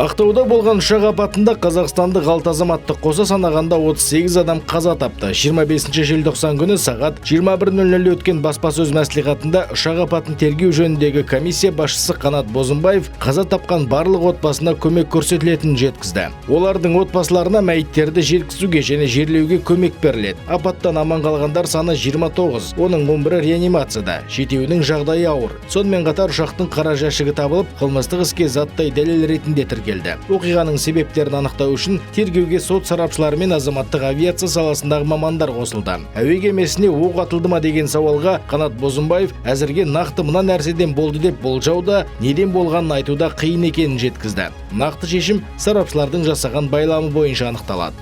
Ақтауда болған ұшақ апатында қазақстандық 6 азаматты қоса санағанда 38 адам қаза тапты. 25 желтоқсан күні сағат 21:00 өткен баспасөз мәслихатында ұшақ апатын тергеу жөніндегі комиссия басшысы Қанат Бозымбаев қаза тапқан барлық отбасына көмек көрсетілетінін жеткізді. Олардың отбасыларына мәйіттерді жеткізуге және жерлеуге көмек беріледі. Апаттан аман қалғандар саны 29, оның 11-і реанимацияда, 7-інің жағдайы ауыр. Сонымен қатар ұшақтың қара жәшігі табылып, қылмыстық іске заттай дәлел ретінде тіркелді. Оқиғаның себептерін анықтау үшін тергеуге сот сарапшылары мен азаматтық авиация саласындағы мамандар қосылды. Әуе кемесіне оқ атылды ма деген сауалға Қанат Бозымбаев әзірге нақты мына нәрседен болды деп болжауда, неден болғанын айтуда қиын екенін жеткізді. Нақты шешім сарапшылардың жасаған байламы бойынша анықталады.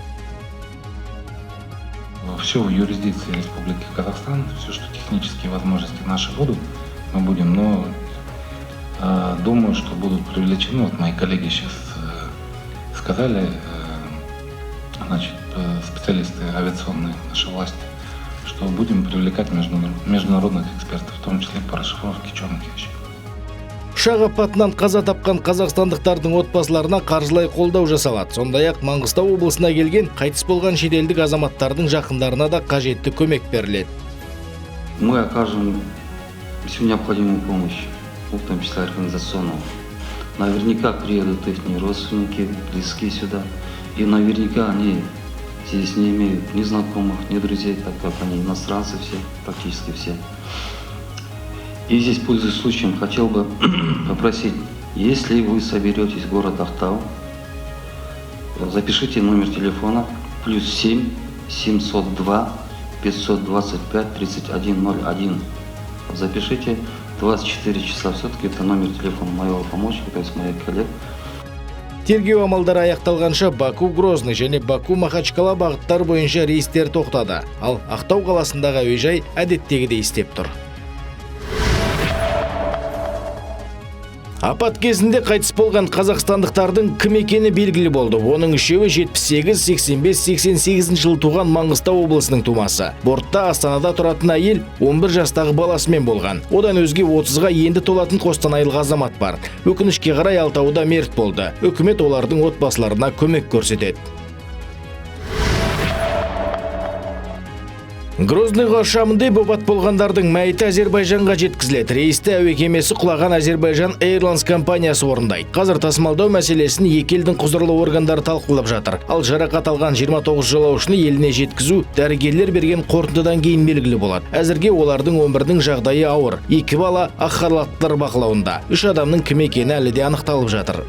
Все в юрисдикции Республики Казахстан, все, что технические возможности наши будут, мы будем, но думаю, что будут привлечены, вот мои коллеги сейчас сказали, значит, специалисты авиационные нашей власти, что будем привлекать международных экспертов, в том числе по расшифровке черных ящиков. Ұшақ апатынан қаза тапқан қазақстандықтардың отбасыларына қаржылай қолдау жасалады. Сондай-ақ Маңғыстау облысына келген қайтыс болған шетелдік азаматтардың жақындарына да қажетті көмек беріледі. Мы окажем всю необходимую помощь, в том числе организационную. Наверняка приедут их родственники, близкие сюда, и наверняка они здесь не имеют ни знакомых, ни друзей, так как они иностранцы все, практически все. И здесь, пользуясь случаем, хотел бы попросить, если вы соберетесь в город Актау, запишите номер телефона +7 702 525 3101. Запишите 24 часа, все-таки это номер телефона моего помощника, то есть моих коллег. Тергеу амалдары аяқталғанша Баку-Грозный және Баку-Махачкала бағыттар бойынша рейстер тоқтады. Ал Ақтау қаласындағы әуежай әдеттегідей істеп тұр. Апат кезінде қайтыс болған қазақстандықтардың кім екені белгілі болды. Оның үшеуі 78, 85, 88 жыл туған Маңғыстау облысының тумасы. Бортта Астанада тұратын әйел 11 жастағы баласымен болған. Одан өзге 30-ға енді толатын қостанайлық азамат бар. Өкінішке қарай Алтауда мерт болды. Үкімет олардың отбасыларына көмек көрсетеді. Грозныйға ұшағында апат болғандардың мәйіті Әзербайжанға жеткізіледі. Рейсті әуе кемесі құлаған Азербайжан Airlines компаниясы орындайды. Қазір тасымалдау мәселесін екі елдің құзырлы органдары талқылап жатыр. Ал жарақат алған 29 жолаушыны еліне жеткізу дәрігерлер берген қорытындыдан кейін белгілі болады. Әзірге олардың 11-дің жағдайы ауыр. 2 бала ақ халаттылар бақылауында. 3 адамның кім екені әлі де анықталып жатыр.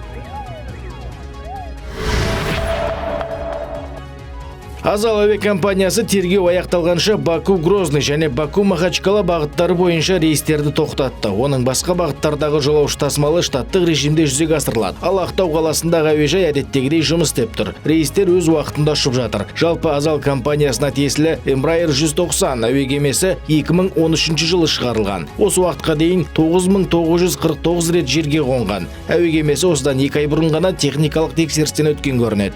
Азал әуе компаниясы тергеу аяқталғанша Баку-Грозный және Баку-Махачкала бағыттары бойынша рейстерді тоқтатты. Оның басқа бағыттардағы жолаушы тасымалы штаттық режимде жүзеге асырылады. Ал Ақтау қаласындағы әуежай әдеттегідей жұмыс істеп тұр. Рейстер өз уақытында ұшып жатыр. Жалпы Азал компаниясына тиесілі Embraer 190 әуе кемесі 2013 жылы шығарылған. Осы уақытқа дейін 9949 рет жерге қонған. Әуе кемесі осыдан 2 ай бұрын ғана техникалық тексерістен өткен көрінеді.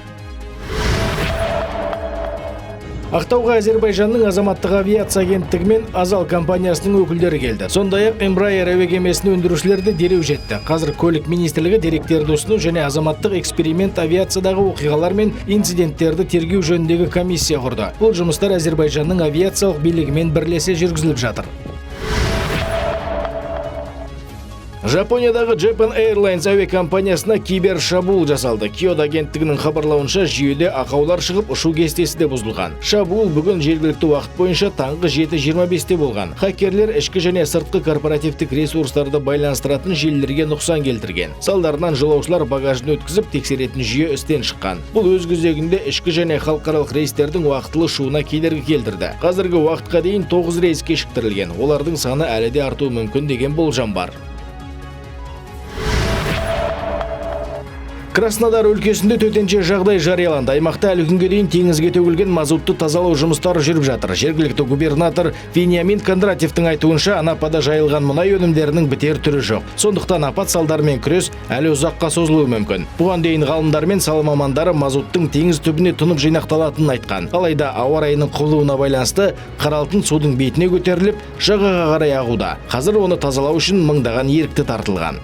Ақтауға Әзербайжанның азаматтық авиация агенттігі мен Азал компаниясының өкілдері келді. Сондай-ақ Embraer әуе кемесін өндірушілерді дереу жетті. Қазір көлік министрлігі деректерді ұсыну және азаматтық эксперимент авиациядағы оқиғалар мен инциденттерді тергеу жөніндегі комиссия құрды. Бұл жұмыстар Әзербайжанның авиациялық билігімен бірлесе жүргізіліп жатыр. Жапониядағы Japan Airlines әуе компаниясына кибер шабуыл жасалды. Киото агенттігінің хабарлауынша жүйеде ақаулар шығып, ұшу кестесі де бұзылған. Шабуыл бүгін жергілікті уақыт бойынша таңғы 7:25-те болған. Хакерлер ішкі және сыртқы корпоративтік ресурстарды байланыстыратын желілерге нұқсан келтірген. Салдарынан жолаушылар багажын өткізіп, тексеретін жүйе істен шыққан. Бұл өз кезегінде ішкі және халықаралық рейстердің уақытылы ұшуына кедергі келтірді. Қазіргі уақытқа дейін 9 рейс кешіктірілген. Олардың саны әлі де артуы мүмкін деген болжам бар. Краснодар өлкесінде төтенше жағдай жарияланды. Аймақта әлі күнге дейін теңізге төгілген мазутты тазалау жұмыстары жүріп жатыр. Жергілікті губернатор Вениамин Кондратьевтің айтуынша, Анапада жайылған мұнай өнімдерінің бітер түрі жоқ. Сондықтан апат салдарымен күрес әлі ұзаққа созылуы мүмкін. Бұған дейін ғалымдар мен сала мамандары мазуттың теңіз түбіне тұнып жинақталатынын айтқан. Алайда ауа райының құбылуына байланысты қара алтын судың бетіне көтеріліп, жағаға қарай ағуда. Қазір оны тазалау үшін мыңдаған ерікті тартылған.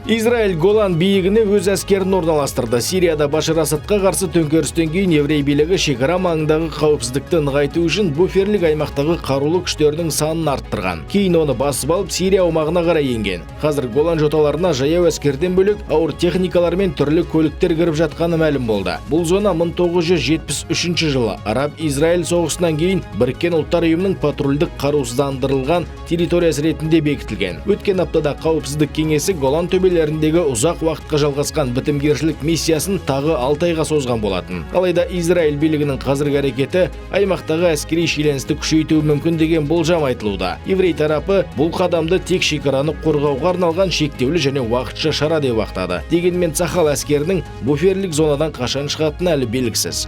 Израиль Голан биігіне өз әскерін орналастырды. Сирияда Башар Асадқа қарсы төңкерістен кейін еврей билігі шекара маңындағы қауіпсіздікті нығайту үшін буферлік аймақтағы қарулы күштерінің санын арттырған. Кейін оны басып алып Сирия аумағына қарай енген. Қазір Голан жоталарына жаяу әскерден бөлек ауыр техникалар мен түрлі көліктер кіріп жатқаны мәлім болды. Бұл зона 1973 жылы Араб-Израиль соғысынан кейін Біріккен Ұлттар ұйымының патрульдік қарусыздандырылған территориясы ретінде бекітілген. Өткен аптада қауіпсіздік кеңесі Голан төбелеріндегі ұзақ уақытқа жалғасқан бітімгершілік миссиясын тағы 6 айға созған болатын. Алайда Израиль билігінің қазіргі әрекеті аймақтағы әскери шиеленісті күшейтуі мүмкін деген болжам айтылуда. Еврей тарапы бұл қадамды тек шекараны қорғауға арналған шектеулі және уақытша шара деп ақтады. Дегенмен Сахал әскерінің буферлік зонадан қашан шығатыны әлі белгісіз.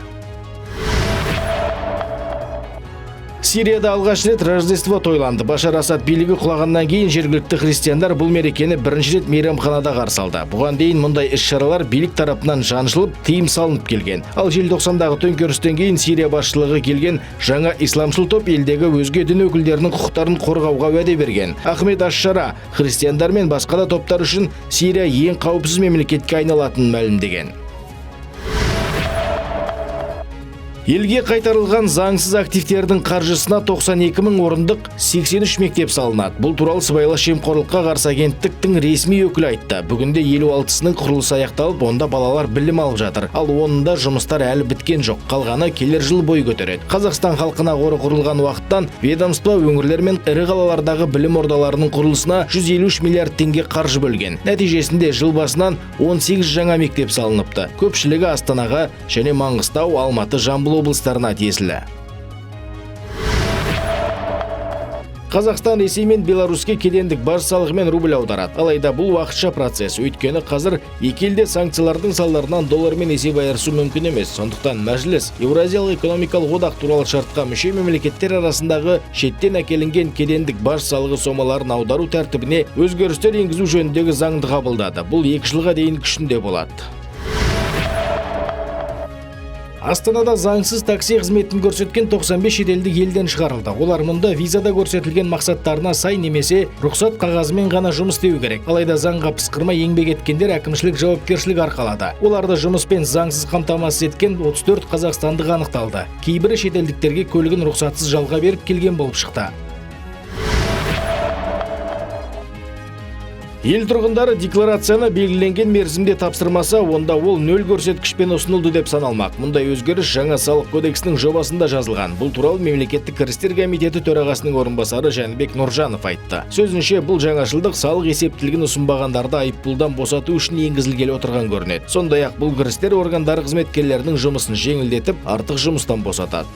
Сирияда алғаш рет Рождество тойланды. Башар Асад билігі құлағаннан кейін жергілікті христиандар бұл мерекені бірінші рет мейрамханада қарсы алды. Бұған дейін мұндай іс-шаралар билік тарапынан жаншылып, тыйым салынып келген. Ал желтоқсандағы төңкерістен кейін Сирия басшылығы келген жаңа исламшыл топ елдегі өзге дін өкілдерінің құқықтарын қорғауға уәде берген. Ахмед Аш-Шара христиандар мен басқа да топтар үшін Сирия ең қауіпсіз мемлекетке айналатынын мәлімдеген. Елге қайтарылған заңсыз активтердің қаржысына 92 мың орындық 83 мектеп салынады. Бұл туралы сыбайлас жемқорлыққа қарсы агенттіктің ресми өкілі айтты. Бүгінде 56-сының құрылысы аяқталып, онда балалар білім алып жатыр. Ал онында жұмыстар әлі біткен жоқ. Қалғаны келер жыл бой көтереді. Қазақстан халқына қоры құрылған уақыттан ведомство өңірлер мен ірі қалалардағы білім ордаларының құрылысына 153 миллиард теңге қаржы бөлген. Нәтижесінде жыл басынан 18 жаңа мектеп салыныпты. Көпшілігі Астанаға және Маңғыстау, Алматы, Жамбыл облыстарына тиесілі. Қазақстан Ресей мен Беларуське кедендік баж салығы мен рубль аударады. Алайда бұл уақытша процесс. Өйткені қазір екі елде санкциялардың салдарынан доллармен есеп айырысу мүмкін емес. Сондықтан мәжіліс Еуразиялық экономикалық одақ туралы шартқа мүше мемлекеттер арасындағы шеттен әкелінген кедендік баж салығы сомаларын аудару тәртібіне өзгерістер енгізу жөніндегі заңды қабылдады. Бұл 2 жылға дейін күшінде болады. Астанада заңсыз такси қызметін көрсеткен 95 шетелдік елден шығарылды. Олар мұнда визада көрсетілген мақсаттарына сай немесе рұқсат қағазымен ғана жұмыс істеу керек. Алайда заңға пысқырмай еңбек еткендер әкімшілік жауапкершілік арқалады. Оларды жұмыспен заңсыз қамтамасыз еткен 34 қазақстандық анықталды. Кейбірі шетелдіктерге көлігін рұқсатсыз жалға беріп келген болып шықты. Ел тұрғындары декларацияны белгіленген мерзімде тапсырмаса, онда ол 0 көрсеткішпен ұсынылды деп саналмақ. Мұндай өзгеріс жаңа салық кодексінің жобасында жазылған. Бұл туралы мемлекеттік кірістер комитеті төрағасының орынбасары Жәнібек Нұржанов айтты. Сөзінше, бұл жаңашылдық салық есептілігін ұсынбағандарды айыппұлдан босату үшін енгізілгелі отырған көрінеді. Сондай-ақ бұл кірістер органдары қызметкерлерінің жұмысын жеңілдетіп, артық жұмыстан босатады.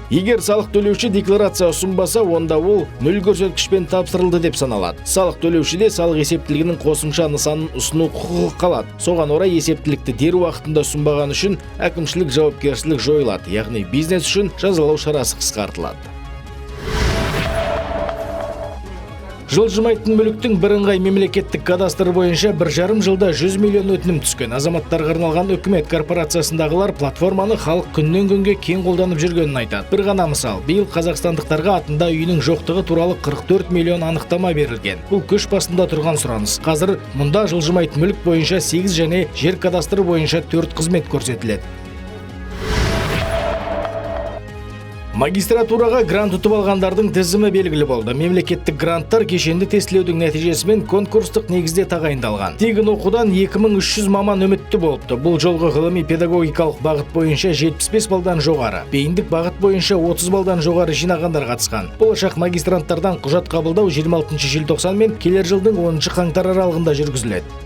Егер салық төлеуші декларация ұсынбаса, онда ол 0 көрсеткішпен тапсырылды деп саналады. Салық төлеушіде салық есептілігінің қосымша нысанын ұсыну құқығы қалады. Соған орай есептілікті дер уақытында ұсынбаған үшін әкімшілік жауапкершілік жойылады, яғни бизнес үшін жазалау шарасы қысқартылады. Жылжымайтын мүліктің бірыңғай мемлекеттік кадастры бойынша 1,5 жылда 100 миллион өтінім түскен. Азаматтарға арналған үкімет корпорациясындағылар платформаны халық күннен күнге кең қолданып жүргенін айтады. Бір ғана мысал, биыл қазақстандықтарға атында үйінің жоқтығы туралы 44 миллион анықтама берілген. Бұл көш басында тұрған сұраныс. Қазір мұнда жылжымайтын мүлік бойынша 8 және жер кадастры бойынша 4 қызмет көрсетіледі. Магистратураға грант ұтып алғандардың тізімі белгілі болды. Мемлекеттік гранттар кешенді тестілеудің нәтижесімен конкурстық негізде тағайындалған. Тегін оқудан 2300 маман үмітті болыпты. Бұл жолғы ғылыми педагогикалық бағыт бойынша 75 балдан жоғары, бейіндік бағыт бойынша 30 балдан жоғары жинағандар қатысқан. Болашақ магистранттардан құжат қабылдау 26 желтоқсан мен келер жылдың 10 қаңтар аралығында жүргізіледі.